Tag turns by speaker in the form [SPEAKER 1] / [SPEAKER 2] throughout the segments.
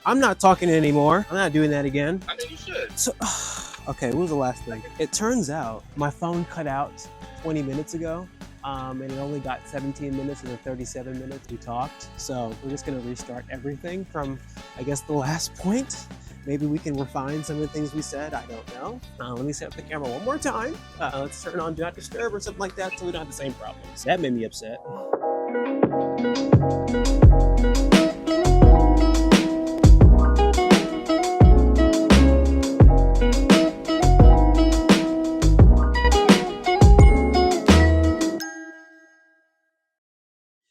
[SPEAKER 1] I'm not talking anymore. I'm not doing that again.
[SPEAKER 2] I think you should.
[SPEAKER 1] So, okay, what was the last thing? It turns out my phone cut out 20 minutes ago, and it only got 17 minutes of the 37 minutes we talked. So we're just gonna restart everything from, I guess, the last point. Maybe we can refine some of the things we said. I don't know. Let me set up the camera one more time. Let's turn on Do Not Disturb or something like that so we don't have the same problems. That made me upset.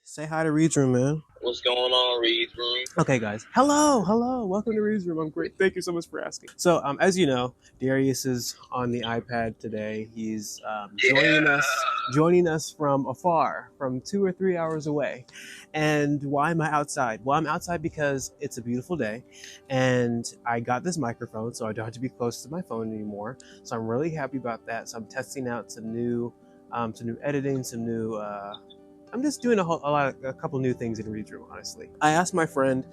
[SPEAKER 1] Say hi to Reid's room, man.
[SPEAKER 2] What's going on, Reid's room?
[SPEAKER 1] Okay, guys. Hello. Welcome to Reid's room. I'm great. Thank you so much for asking. So, as you know, Darius is on the iPad today. He's joining us from afar, from 2 or 3 hours away. And why am I outside? Well, I'm outside because it's a beautiful day, and I got this microphone, so I don't have to be close to my phone anymore. So I'm really happy about that. So I'm testing out some new editing, some new. I'm just doing a couple new things in Reid's room, honestly. I asked my friend,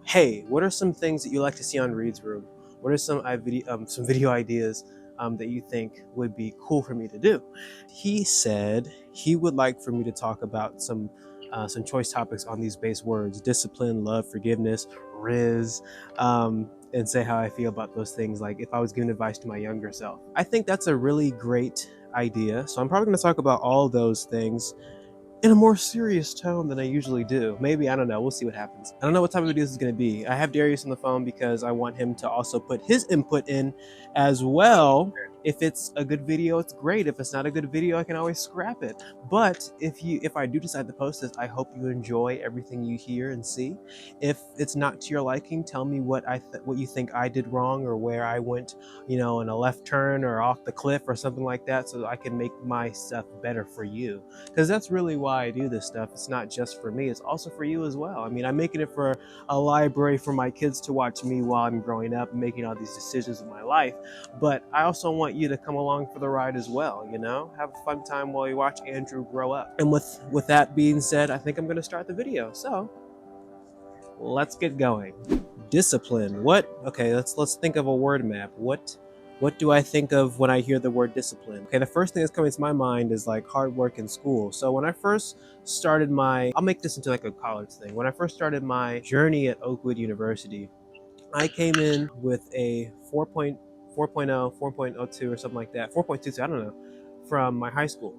[SPEAKER 1] hey, what are some things that you like to see on Reid's room? What are some video ideas that you think would be cool for me to do? He said he would like for me to talk about some choice topics on these base words: discipline, love, forgiveness, riz, and say how I feel about those things, like if I was giving advice to my younger self. I think that's a really great idea. So I'm probably going to talk about all those things in a more serious tone than I usually do. Maybe, I don't know. We'll see what happens. I don't know what type of video this is going to be. I have Darius on the phone because I want him to also put his input in as well. If it's a good video, it's great. If it's not a good video, I can always scrap it. But if I do decide to post this, I hope you enjoy everything you hear and see. If it's not to your liking, tell me what you think I did wrong, or where I went, in a left turn or off the cliff or something like that, so that I can make my stuff better for you. Because that's really why I do this stuff. It's not just for me, it's also for you as well. I mean, I'm making it for a library for my kids to watch me while I'm growing up and making all these decisions in my life. But I also want you to come along for the ride as well, have a fun time while you watch Andrew grow up. And with that being said, I think I'm going to start the video. So let's get going. Discipline. Okay, let's think of a word map. What do I think of when I hear the word discipline? Okay, the first thing that's coming to my mind is like hard work in school. So when I first started I'll make this into like a college thing. When I first started my journey at Oakwood University, I came in with a 4.0, 4.02 or something like that, 4.22, I don't know, from my high school.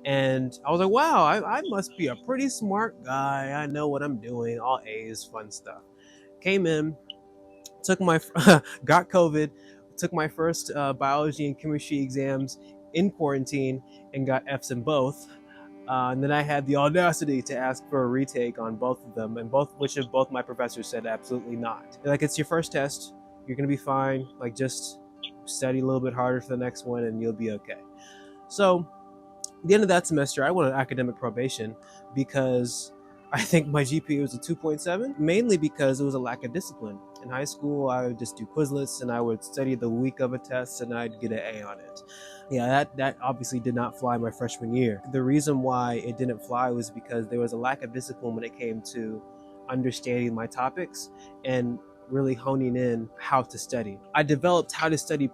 [SPEAKER 1] And I was like, wow, I must be a pretty smart guy. I know what I'm doing, all A's, fun stuff. Came in, got COVID, took my first biology and chemistry exams in quarantine and got F's in both. And then I had the audacity to ask for a retake on both of them, and both my professors said absolutely not. They're like, it's your first test, you're gonna be fine, like just study a little bit harder for the next one and you'll be okay. So at the end of that semester, I went on academic probation because I think my GPA was a 2.7, mainly because it was a lack of discipline. In high school, I would just do Quizlets and I would study the week of a test and I'd get an A on it. Yeah, that obviously did not fly my freshman year. The reason why it didn't fly was because there was a lack of discipline when it came to understanding my topics and really honing in how to study. I developed how to study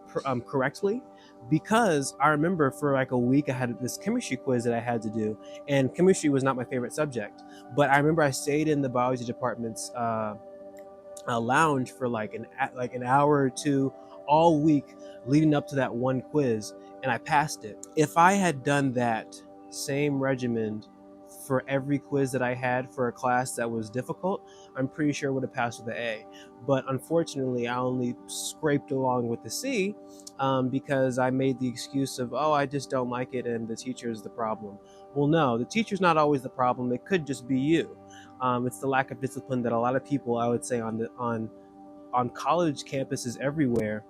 [SPEAKER 1] correctly because I remember for like a week I had this chemistry quiz that I had to do, and chemistry was not my favorite subject. But I remember I stayed in the biology department's lounge for like an hour or two all week leading up to that one quiz, and I passed it. If I had done that same regimen for every quiz that I had for a class that was difficult, I'm pretty sure I would have passed with an A. But unfortunately, I only scraped along with the C because I made the excuse of, oh, I just don't like it and the teacher is the problem. Well, no, the teacher's not always the problem. It could just be you. It's the lack of discipline that a lot of people, I would say, on college campuses everywhere,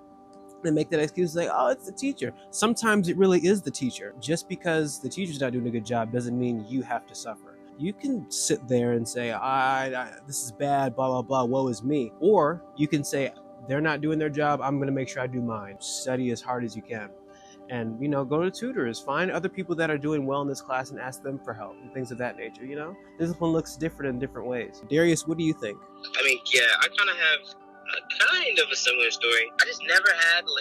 [SPEAKER 1] they make that excuse like, oh, it's the teacher. Sometimes it really is the teacher. Just because the teacher's not doing a good job doesn't mean you have to suffer. You can sit there and say, this is bad, blah, blah, blah, woe is me. Or you can say, they're not doing their job, I'm gonna make sure I do mine. Study as hard as you can. And, go to tutors, find other people that are doing well in this class and ask them for help and things of that nature, Discipline looks different in different ways. Darius, what do you think?
[SPEAKER 2] I mean, yeah, I kind of have Kind of a similar story. I just never had to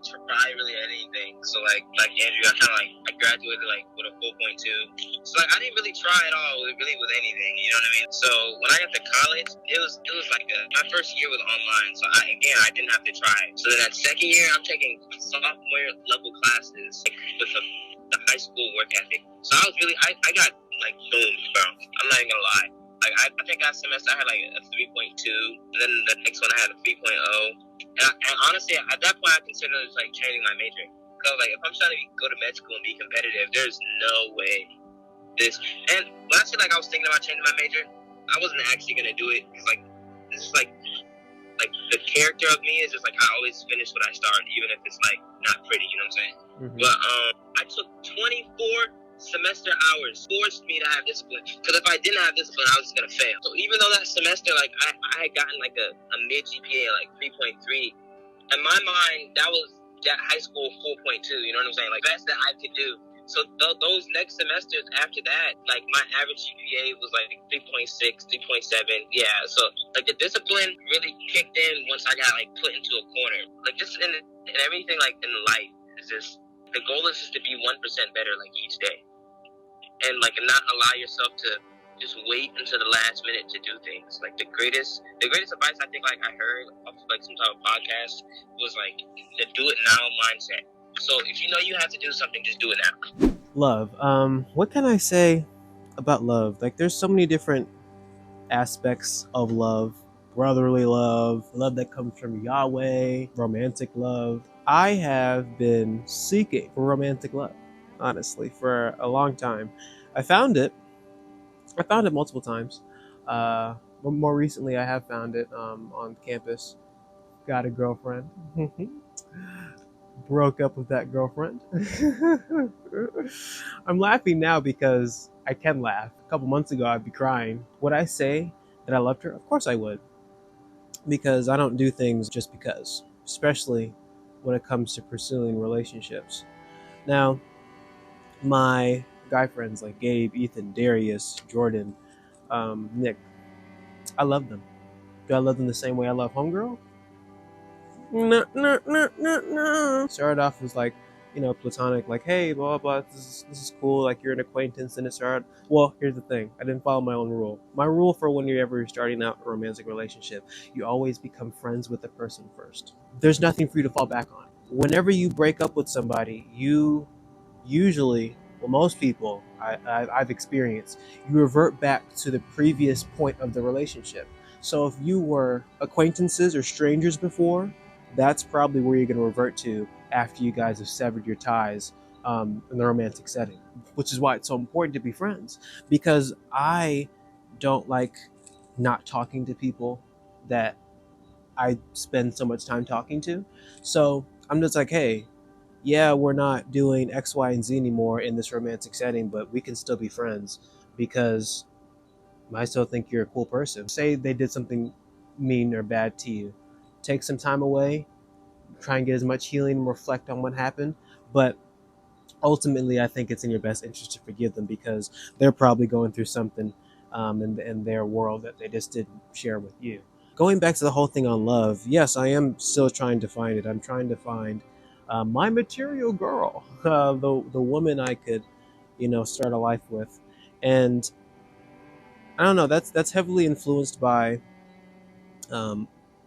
[SPEAKER 2] try really anything. So like Andrew, I graduated with a 4.2. So I didn't really try at all really with anything. You know what I mean? So when I got to college, it was my first year was online. So I didn't have to try. So then that second year, I'm taking sophomore level classes with the high school work ethic. So I got doomed, bro. I'm not even gonna lie. I think that semester I had a 3.2, and then the next one I had a 3.0. And honestly, at that point, I considered it changing my major. Because if I'm trying to go to med school and be competitive, there's no way this. And when I said I was thinking about changing my major, I wasn't actually gonna do it. It's this is the character of me is just I always finish what I start, even if it's not pretty. You know what I'm saying? Mm-hmm. But I took 24 semester hours, forced me to have discipline, because if I didn't have discipline, I was just gonna fail. So even though that semester I had gotten a mid GPA 3.3, in my mind that was that high school 4.2, you know what I'm saying, best that I could do. So those next semesters after that, my average GPA was 3.6, 3.7. Yeah, so the discipline really kicked in once I got put into a corner. Just in everything in life is just the goal is just to be 1% better each day. And not allow yourself to just wait until the last minute to do things. The greatest advice I think I heard off some type of podcast was the do it now mindset. So if you know you have to do something, just do it now.
[SPEAKER 1] Love. What can I say about love? There's so many different aspects of love. Brotherly love, love that comes from Yahweh, romantic love. I have been seeking for romantic love, honestly, for a long time. I found it multiple times. More recently, I have found it on campus. Got a girlfriend. Broke up with that girlfriend. I'm laughing now because I can laugh. A couple months ago, I'd be crying. Would I say that I loved her? Of course I would. Because I don't do things just because, especially when it comes to pursuing relationships. Now, my guy friends like Gabe, Ethan, Darius, Jordan, Nick, I love them. Do I love them the same way I love homegirl? No. Started off as platonic, hey, blah, blah, this is cool, you're an acquaintance, and it started. Well, here's the thing. I didn't follow my own rule. My rule for when you're ever starting out a romantic relationship, you always become friends with the person first. There's nothing for you to fall back on. Whenever you break up with somebody, you usually, well, most people I've experienced, you revert back to the previous point of the relationship. So if you were acquaintances or strangers before, that's probably where you're going to revert to after you guys have severed your ties in the romantic setting, which is why it's so important to be friends, because I don't like not talking to people that I spend so much time talking to. So I'm just hey, yeah, we're not doing X, Y, and Z anymore in this romantic setting, but we can still be friends because I still think you're a cool person. Say they did something mean or bad to you. Take some time away, try and get as much healing and reflect on what happened. But ultimately, I think it's in your best interest to forgive them because they're probably going through something in their world that they just didn't share with you. Going back to the whole thing on love, yes, I am still trying to find it. I'm trying to find my material girl, the woman I could, start a life with. And I don't know, that's heavily influenced by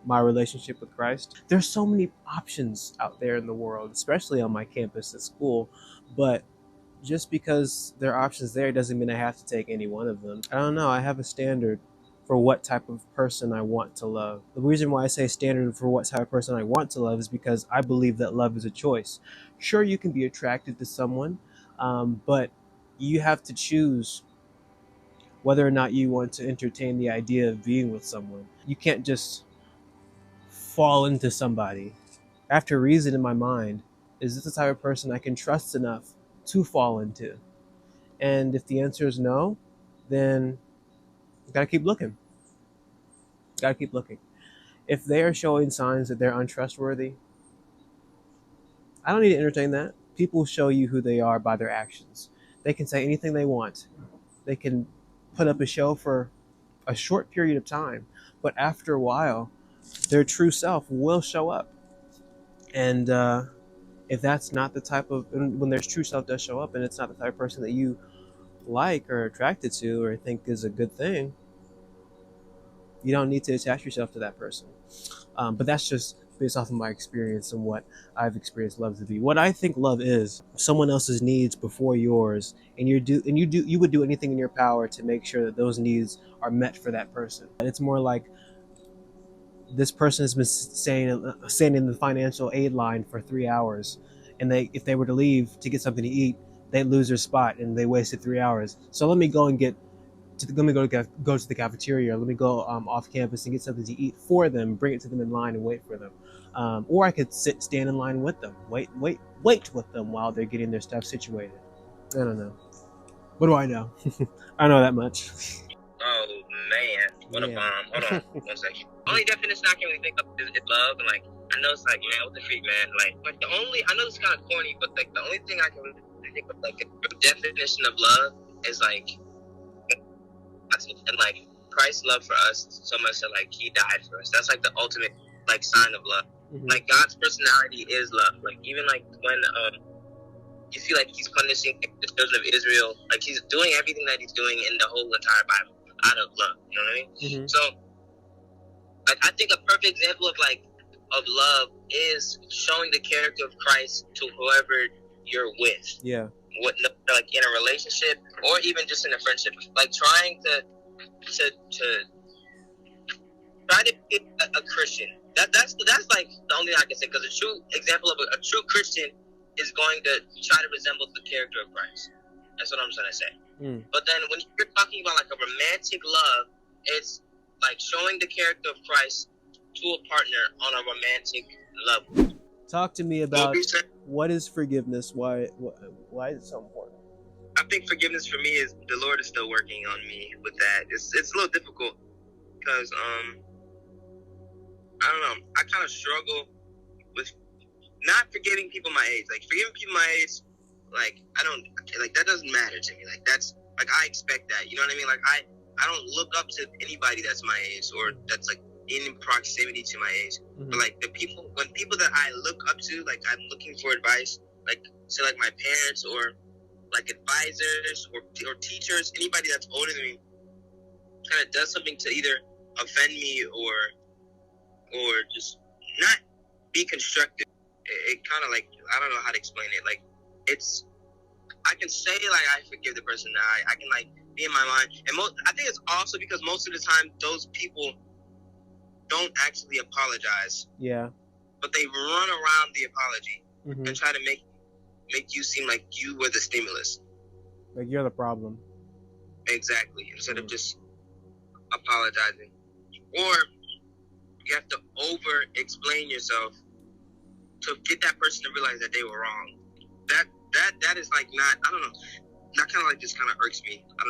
[SPEAKER 1] my relationship with Christ. There's so many options out there in the world, especially on my campus at school, but just because there are options there doesn't mean I have to take any one of them. I don't know, I have a standard for what type of person I want to love. The reason why I say standard for what type of person I want to love is because I believe that love is a choice. Sure, you can be attracted to someone, but you have to choose whether or not you want to entertain the idea of being with someone. You can't just fall into somebody. I have to reason in my mind, is this the type of person I can trust enough to fall into? And if the answer is no, then you gotta keep looking. Gotta keep looking. If they are showing signs that they're untrustworthy, I don't need to entertain that. People show you who they are by their actions. They can say anything they want. They can put up a show for a short period of time, but after a while, their true self will show up. And if that's not the type of, when their true self does show up and it's not the type of person that you like or attracted to or think is a good thing, you don't need to attach yourself to that person. But that's just based off of my experience and what I've experienced love to be. What I think love is someone else's needs before yours, and you would do anything in your power to make sure that those needs are met for that person. And it's more like this person has been standing in the financial aid line for 3 hours, and if they were to leave to get something to eat, they lose their spot and they wasted 3 hours. So let me go and let me go to the cafeteria. Let me go off campus and get something to eat for them, bring it to them in line and wait for them. Or I could stand in line with them, wait with them while they're getting their stuff situated. I don't know. What do I know? I know that much.
[SPEAKER 2] Oh man, what a bomb! Hold on, 1 second. Only definition I can really think of is love, and like I know it's like, man, what the freak, man? Like the only, I know it's kind of corny, but like the only thing I can really think of, like the definition of love is like, and like Christ's love for us so much that like He died for us. That's like the ultimate like sign of love. Mm-hmm. Like God's personality is love. Like even like when you see like He's punishing the children of Israel, like He's doing everything that He's doing in the whole entire Bible out of love. You know what I mean? Mm-hmm. So like I think a perfect example of love is showing the character of Christ to whoever you're with.
[SPEAKER 1] Yeah.
[SPEAKER 2] What, like in a relationship or even just in a friendship, like trying to try to be a Christian. That's like the only thing I can say, because a true example of a true Christian is going to try to resemble the character of Christ. That's what I'm trying to say. Mm. But then when you're talking about like a romantic love, it's like showing the character of Christ to a partner on a romantic level.
[SPEAKER 1] Talk to me about what is forgiveness? Why is it so important?
[SPEAKER 2] I think forgiveness for me is the Lord is still working on me with that. It's a little difficult because I don't know. I kind of struggle with not forgiving people my age. Like forgiving people my age, like I don't like that doesn't matter to me. Like that's like I expect that. You know what I mean? Like I don't look up to anybody that's my age or that's like in proximity to my age. Mm-hmm. But like people that I look up to, like I'm looking for advice, like say like my parents or like advisors or teachers, anybody that's older than me kind of does something to either offend me or just not be constructive. It kind of like, I don't know how to explain it. Like I can say like I forgive the person. I can like be in my mind, and I think it's also because most of the time those people don't actually apologize.
[SPEAKER 1] Yeah.
[SPEAKER 2] But they run around the apology and try to make you seem like you were the stimulus.
[SPEAKER 1] Like you're the problem.
[SPEAKER 2] Exactly. Instead of just apologizing. Or you have to over-explain yourself to get that person to realize that they were wrong. That is like not, I don't know. That kind of like just kind of irks me. I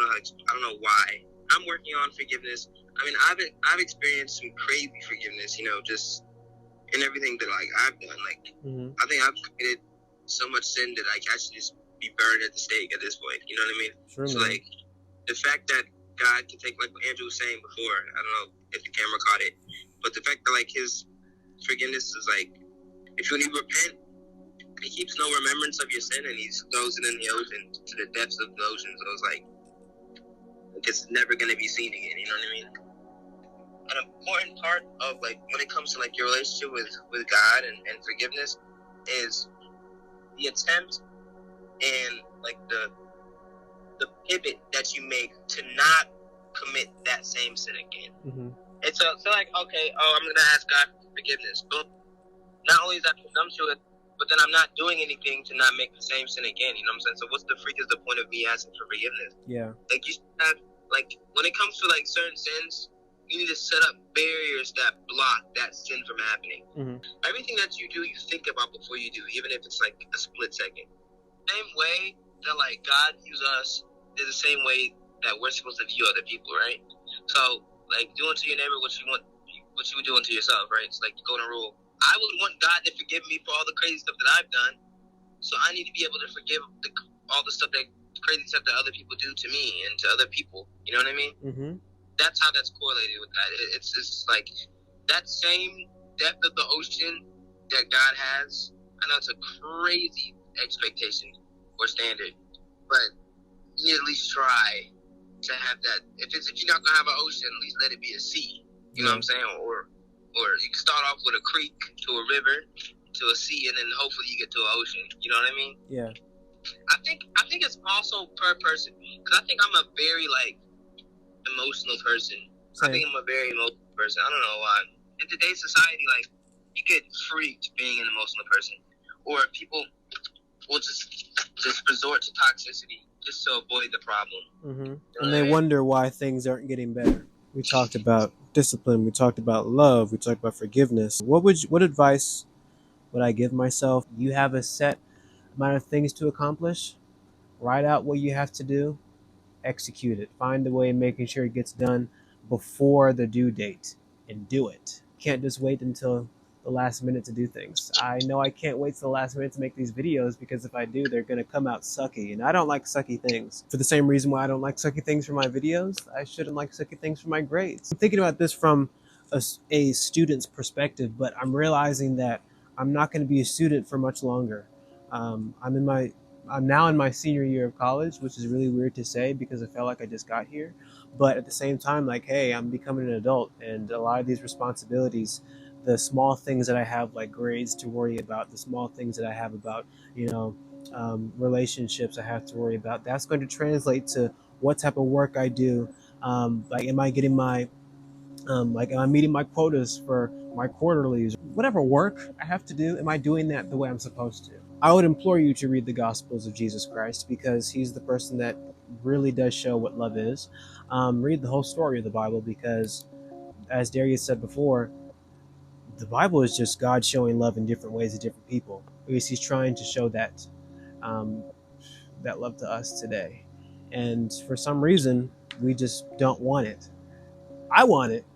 [SPEAKER 2] don't know why. I'm working on forgiveness. I mean, I've experienced some crazy forgiveness, you know, just in everything that like I've done. Like I think I've committed so much sin that I should just be burned at the stake at this point. You know what I mean?
[SPEAKER 1] Sure,
[SPEAKER 2] so like the fact that God can take, like what Andrew was saying before, I don't know if the camera caught it, but the fact that like His forgiveness is like, if you repent, He keeps no remembrance of your sin and He throws it in the ocean, to the depths of the ocean. So it's like it's never going to be seen again. You know what I mean? An important part of like when it comes to like your relationship with God and forgiveness is the attempt and like the pivot that you make to not commit that same sin again. It's so like, okay, I'm gonna ask God for forgiveness, but not only is that presumptuous, but then I'm not doing anything to not make the same sin again. You know what I'm saying? So what's the freak is the point of me asking for forgiveness?
[SPEAKER 1] Yeah.
[SPEAKER 2] Like you have, like when it comes to like certain sins, you need to set up barriers that block that sin from happening. Everything that you do, you think about before you do, even if it's like a split second. Same way that like God views us is the same way that we're supposed to view other people, right? So like do unto your neighbor what you would do unto yourself, right? It's like the golden rule. I would want God to forgive me for all the crazy stuff that I've done, so I need to be able to forgive all the crazy stuff that other people do to me and to other people. You know what I mean? That's how that's correlated with that. It's just like that same depth of the ocean that God has, I know it's a crazy expectation or standard, but you at least try to have that. If you're not gonna have an ocean, at least let it be a sea. You know what I'm saying? Or you can start off with a creek to a river to a sea, and then hopefully you get to an ocean. You know what I mean?
[SPEAKER 1] Yeah.
[SPEAKER 2] I think it's also per person, because I think I'm a very like emotional person.
[SPEAKER 1] Same.
[SPEAKER 2] I think I'm a very emotional person. I don't know why. In today's society, like, you get freaked being an emotional person, or people will just resort to toxicity just to avoid the problem.
[SPEAKER 1] Mm-hmm.
[SPEAKER 2] You know
[SPEAKER 1] And they wonder why things aren't getting better. We talked about discipline. We talked about love. We talked about forgiveness. What advice would I give myself? You have a set amount of things to accomplish. Write out what you have to do. Execute it. Find a way of making sure it gets done before the due date, and do it. You can't just wait until the last minute to do things. I know I can't wait till the last minute to make these videos, because if I do, they're going to come out sucky, and I don't like sucky things. For the same reason why I don't like sucky things for my videos, I shouldn't like sucky things for my grades. I'm thinking about this from a student's perspective, but I'm realizing that I'm not going to be a student for much longer. I'm now in my senior year of college, which is really weird to say because I felt like I just got here. But at the same time, like, hey, I'm becoming an adult, and a lot of these responsibilities, the small things that I have, like grades to worry about, the small things that I have about, you know, relationships I have to worry about, that's going to translate to what type of work I do. Like, am I getting my like, am I meeting my quotas for my quarterlies? Whatever work I have to do, am I doing that the way I'm supposed to? I would implore you to read the Gospels of Jesus Christ, because he's the person that really does show what love is. Read the whole story of the Bible, because, as Darius said before, the Bible is just God showing love in different ways to different people. Because he's trying to show um, that love to us today. And for some reason, we just don't want it. I want it.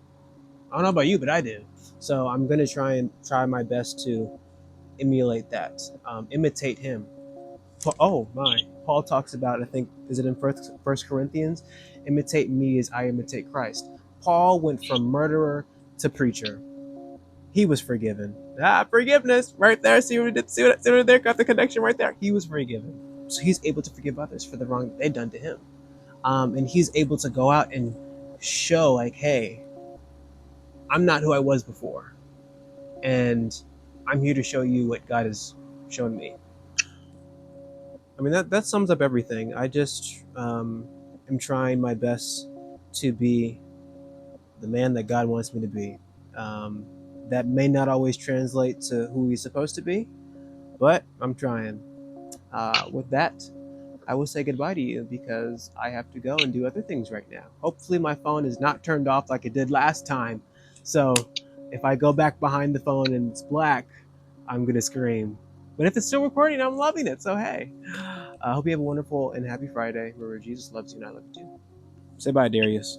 [SPEAKER 1] I don't know about you, but I do. So I'm going to try my best to emulate that, imitate him. Oh my! Paul talks about, I think, is it in First Corinthians? Imitate me as I imitate Christ. Paul went from murderer to preacher. He was forgiven. Forgiveness right there. See what we did? See what there? Got the connection right there. He was forgiven, so he's able to forgive others for the wrong that they've done to him, and he's able to go out and show, like, hey, I'm not who I was before, and I'm here to show you what God has shown me. I mean, that sums up everything. I just am trying my best to be the man that God wants me to be. That may not always translate to who he's supposed to be, but I'm trying. With that, I will say goodbye to you, because I have to go and do other things right now. Hopefully my phone is not turned off like it did last time. So if I go back behind the phone and it's black, I'm going to scream. But if it's still recording, I'm loving it. So hey, I hope you have a wonderful and happy Friday. Remember, Jesus loves you and I love you too. Say bye, Darius.